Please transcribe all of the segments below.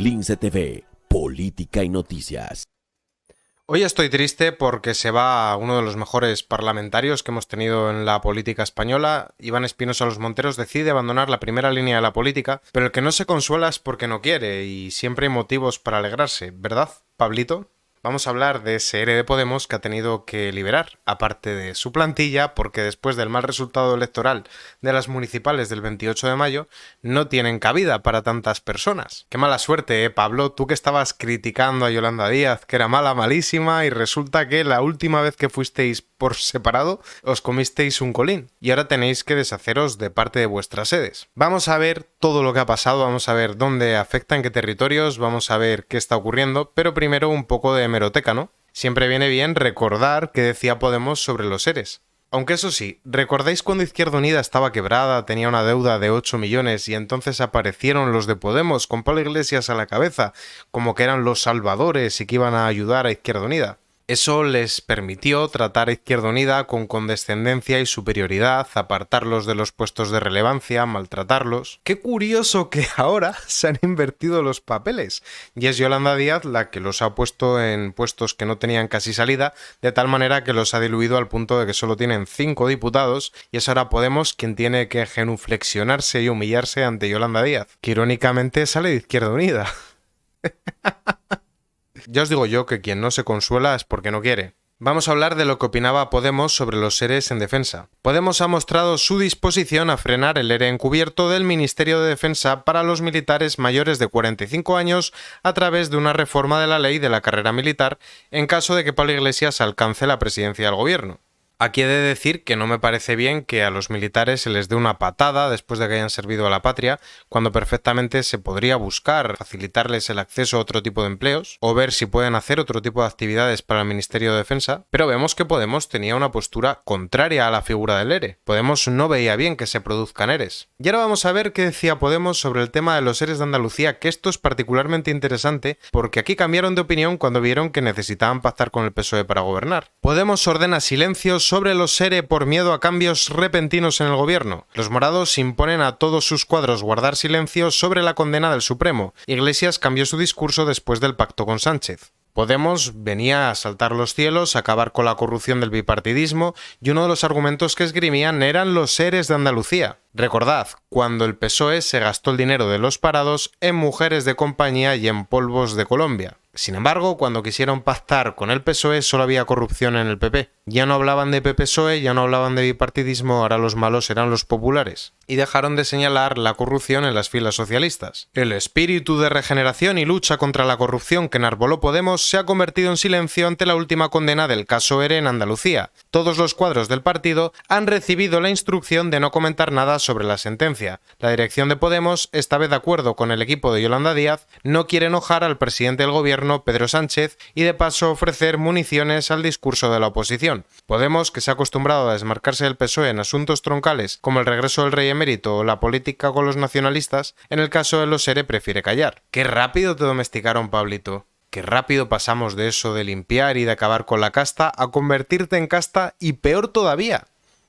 Lince TV, política y noticias. Hoy estoy triste porque se va uno de los mejores parlamentarios que hemos tenido en la política española. Iván Espinosa Los Monteros decide abandonar la primera línea de la política, pero el que no se consuela es porque no quiere, y siempre hay motivos para alegrarse, ¿verdad, Pablito? Vamos a hablar de ese ERE de Podemos que ha tenido que liberar, aparte de su plantilla, porque después del mal resultado electoral de las municipales del 28 de mayo, no tienen cabida para tantas personas. Qué mala suerte, Pablo, tú que estabas criticando a Yolanda Díaz, que era mala, malísima, y resulta que la última vez que fuisteis por separado, os comisteis un colín, y ahora tenéis que deshaceros de parte de vuestras sedes. Vamos a ver todo lo que ha pasado, vamos a ver dónde afecta, en qué territorios, vamos a ver qué está ocurriendo, pero primero un poco de hemeroteca, ¿no? Siempre viene bien recordar qué decía Podemos sobre los EREs. Aunque eso sí, ¿recordáis cuando Izquierda Unida estaba quebrada, tenía una deuda de 8 millones y entonces aparecieron los de Podemos con Pablo Iglesias a la cabeza, como que eran los salvadores y que iban a ayudar a Izquierda Unida? Eso les permitió tratar a Izquierda Unida con condescendencia y superioridad, apartarlos de los puestos de relevancia, maltratarlos. Qué curioso que ahora se han invertido los papeles, y es Yolanda Díaz la que los ha puesto en puestos que no tenían casi salida, de tal manera que los ha diluido al punto de que solo tienen 5 diputados, y es ahora Podemos quien tiene que genuflexionarse y humillarse ante Yolanda Díaz, que irónicamente sale de Izquierda Unida. Ya os digo yo que quien no se consuela es porque no quiere. Vamos a hablar de lo que opinaba Podemos sobre los EREs en defensa. Podemos ha mostrado su disposición a frenar el ERE encubierto del Ministerio de Defensa para los militares mayores de 45 años a través de una reforma de la ley de la carrera militar en caso de que Pablo Iglesias alcance la presidencia del gobierno. Aquí he de decir que no me parece bien que a los militares se les dé una patada después de que hayan servido a la patria, cuando perfectamente se podría buscar facilitarles el acceso a otro tipo de empleos, o ver si pueden hacer otro tipo de actividades para el Ministerio de Defensa, pero vemos que Podemos tenía una postura contraria a la figura del ERE. Podemos no veía bien que se produzcan EREs. Y ahora vamos a ver qué decía Podemos sobre el tema de los EREs de Andalucía, que esto es particularmente interesante, porque aquí cambiaron de opinión cuando vieron que necesitaban pactar con el PSOE para gobernar. Podemos ordena silencios sobre los ERE por miedo a cambios repentinos en el gobierno. Los morados imponen a todos sus cuadros guardar silencio sobre la condena del Supremo. Iglesias cambió su discurso después del pacto con Sánchez. Podemos venía a saltar los cielos, a acabar con la corrupción del bipartidismo, y uno de los argumentos que esgrimían eran los EREs de Andalucía. Recordad, cuando el PSOE se gastó el dinero de los parados en mujeres de compañía y en polvos de Colombia. Sin embargo, cuando quisieron pactar con el PSOE solo había corrupción en el PP. Ya no hablaban de PP-PSOE, ya no hablaban de bipartidismo, ahora los malos eran los populares. Y dejaron de señalar la corrupción en las filas socialistas. El espíritu de regeneración y lucha contra la corrupción que enarboló Podemos se ha convertido en silencio ante la última condena del caso ERE en Andalucía. Todos los cuadros del partido han recibido la instrucción de no comentar nada sobre la sentencia. La dirección de Podemos, esta vez de acuerdo con el equipo de Yolanda Díaz, no quiere enojar al presidente del gobierno, Pedro Sánchez, y de paso ofrecer municiones al discurso de la oposición. Podemos, que se ha acostumbrado a desmarcarse del PSOE en asuntos troncales como el regreso del rey emérito o la política con los nacionalistas, en el caso de los ERE prefiere callar. ¡Qué rápido te domesticaron, Pablito! ¡Qué rápido pasamos de eso de limpiar y de acabar con la casta a convertirte en casta y peor todavía!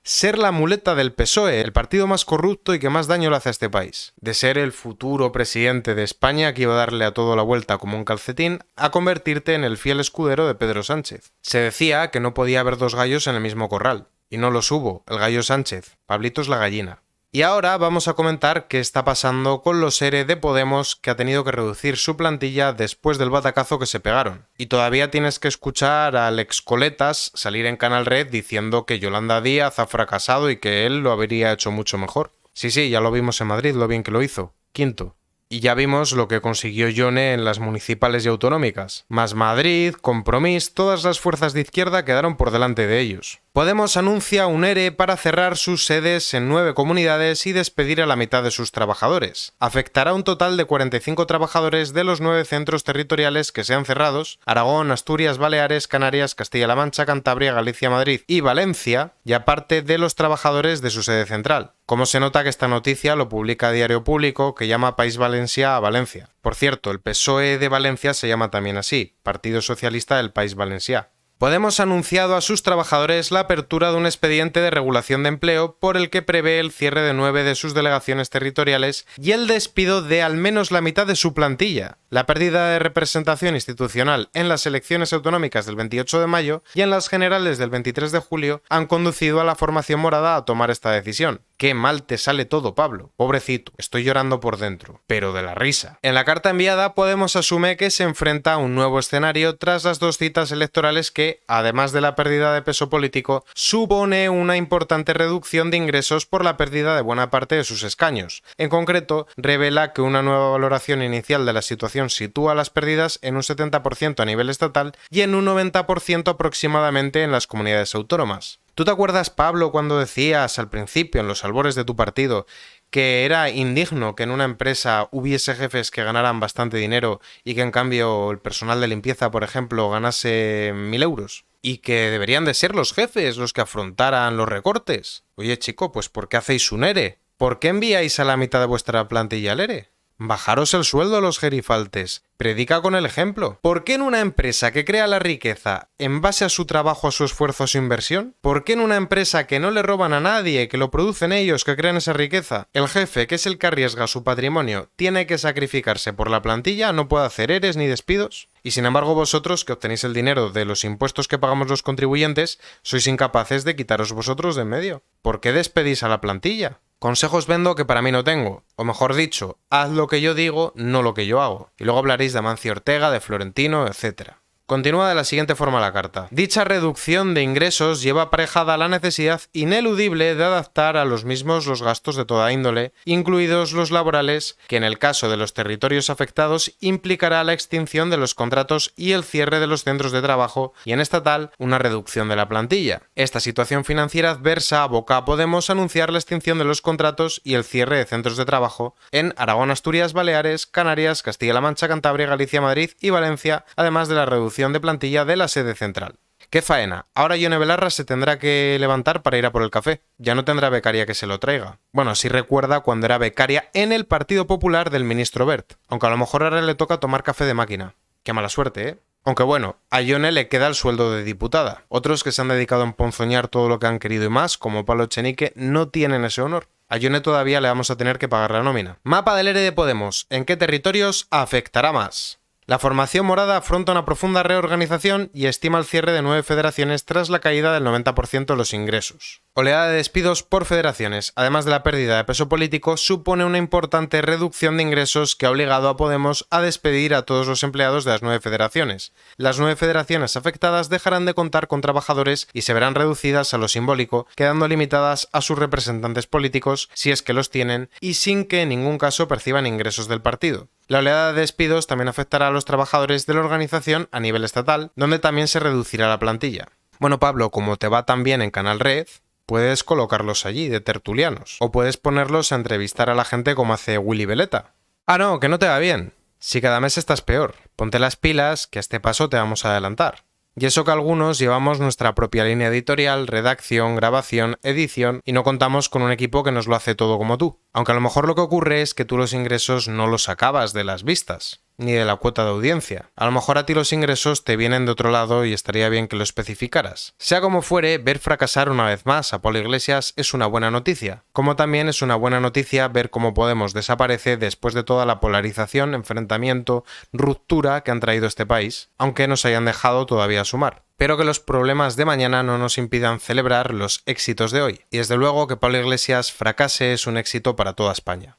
Ser la muleta del PSOE, el partido más corrupto y que más daño le hace a este país. De ser el futuro presidente de España que iba a darle a todo la vuelta como un calcetín, a convertirte en el fiel escudero de Pedro Sánchez. Se decía que no podía haber dos gallos en el mismo corral. Y no los hubo, el gallo Sánchez. Pablito es la gallina. Y ahora vamos a comentar qué está pasando con los ERE de Podemos, que ha tenido que reducir su plantilla después del batacazo que se pegaron. Y todavía tienes que escuchar al ex Coletas salir en Canal Red diciendo que Yolanda Díaz ha fracasado y que él lo habría hecho mucho mejor. Sí, ya lo vimos en Madrid, lo bien que lo hizo. Quinto. Y ya vimos lo que consiguió Yone en las municipales y autonómicas. Más Madrid, Compromís, todas las fuerzas de izquierda quedaron por delante de ellos. Podemos anuncia un ERE para cerrar sus sedes en 9 comunidades y despedir a la mitad de sus trabajadores. Afectará a un total de 45 trabajadores de los 9 centros territoriales que sean cerrados: Aragón, Asturias, Baleares, Canarias, Castilla-La Mancha, Cantabria, Galicia, Madrid y Valencia, y aparte de los trabajadores de su sede central. Como se nota que esta noticia lo publica Diario Público, que llama País Valencià a Valencia. Por cierto, el PSOE de Valencia se llama también así, Partido Socialista del País Valencià. Podemos ha anunciado a sus trabajadores la apertura de un expediente de regulación de empleo por el que prevé el cierre de 9 de sus delegaciones territoriales y el despido de al menos la mitad de su plantilla. La pérdida de representación institucional en las elecciones autonómicas del 28 de mayo y en las generales del 23 de julio han conducido a la formación morada a tomar esta decisión. Qué mal te sale todo, Pablo. Pobrecito, estoy llorando por dentro, pero de la risa. En la carta enviada, Podemos asume que se enfrenta a un nuevo escenario tras las 2 citas electorales que, además de la pérdida de peso político, supone una importante reducción de ingresos por la pérdida de buena parte de sus escaños. En concreto, revela que una nueva valoración inicial de la situación sitúa las pérdidas en un 70% a nivel estatal y en un 90% aproximadamente en las comunidades autónomas. ¿Tú te acuerdas, Pablo, cuando decías al principio, en los albores de tu partido, que era indigno que en una empresa hubiese jefes que ganaran bastante dinero y que en cambio el personal de limpieza, por ejemplo, ganase 1.000 euros? Y que deberían de ser los jefes los que afrontaran los recortes. Oye, chico, pues ¿por qué hacéis un ERE? ¿Por qué enviáis a la mitad de vuestra plantilla al ERE? Bajaros el sueldo a los gerifaltes. Predica con el ejemplo. ¿Por qué en una empresa que crea la riqueza en base a su trabajo, a su esfuerzo, a su inversión? ¿Por qué en una empresa que no le roban a nadie, que lo producen ellos, que crean esa riqueza, el jefe, que es el que arriesga su patrimonio, tiene que sacrificarse por la plantilla, no puede hacer EREs ni despidos? Y sin embargo vosotros, que obtenéis el dinero de los impuestos que pagamos los contribuyentes, sois incapaces de quitaros vosotros de en medio. ¿Por qué despedís a la plantilla? Consejos vendo que para mí no tengo, o mejor dicho, haz lo que yo digo, no lo que yo hago. Y luego hablaréis de Amancio Ortega, de Florentino, etc. Continúa de la siguiente forma la carta. Dicha reducción de ingresos lleva aparejada la necesidad ineludible de adaptar a los mismos los gastos de toda índole, incluidos los laborales, que en el caso de los territorios afectados implicará la extinción de los contratos y el cierre de los centros de trabajo y en estatal una reducción de la plantilla. Esta situación financiera adversa aboca a Podemos a anunciar la extinción de los contratos y el cierre de centros de trabajo en Aragón, Asturias, Baleares, Canarias, Castilla-La Mancha, Cantabria, Galicia, Madrid y Valencia, además de la reducción de plantilla de la sede central. ¡Qué faena! Ahora Ione Belarra se tendrá que levantar para ir a por el café. Ya no tendrá becaria que se lo traiga. Bueno, así recuerda cuando era becaria en el Partido Popular del ministro Wert. Aunque a lo mejor ahora le toca tomar café de máquina. Qué mala suerte, ¿eh? Aunque bueno, a Ione le queda el sueldo de diputada. Otros que se han dedicado a emponzoñar todo lo que han querido y más, como Pablo Echenique, no tienen ese honor. A Ione todavía le vamos a tener que pagar la nómina. Mapa del ERE de Podemos. ¿En qué territorios afectará más? La formación morada afronta una profunda reorganización y estima el cierre de 9 federaciones tras la caída del 90% de los ingresos. Oleada de despidos por federaciones, además de la pérdida de peso político, supone una importante reducción de ingresos que ha obligado a Podemos a despedir a todos los empleados de las 9 federaciones. Las 9 federaciones afectadas dejarán de contar con trabajadores y se verán reducidas a lo simbólico, quedando limitadas a sus representantes políticos, si es que los tienen, y sin que en ningún caso perciban ingresos del partido. La oleada de despidos también afectará a los trabajadores de la organización a nivel estatal, donde también se reducirá la plantilla. Bueno, Pablo, como te va tan bien en Canal Red, puedes colocarlos allí de tertulianos, o puedes ponerlos a entrevistar a la gente como hace Willy Veleta. Ah, no, que no te va bien. Si cada mes estás peor, ponte las pilas, que a este paso te vamos a adelantar. Y eso que algunos llevamos nuestra propia línea editorial, redacción, grabación, edición y no contamos con un equipo que nos lo hace todo como tú. Aunque a lo mejor lo que ocurre es que tú los ingresos no los sacabas de las vistas, ni de la cuota de audiencia. A lo mejor a ti los ingresos te vienen de otro lado y estaría bien que lo especificaras. Sea como fuere, ver fracasar una vez más a Pablo Iglesias es una buena noticia, como también es una buena noticia ver cómo Podemos desaparece después de toda la polarización, enfrentamiento, ruptura que han traído este país, aunque nos hayan dejado todavía sumar. Pero que los problemas de mañana no nos impidan celebrar los éxitos de hoy. Y desde luego que Pablo Iglesias fracase es un éxito para toda España.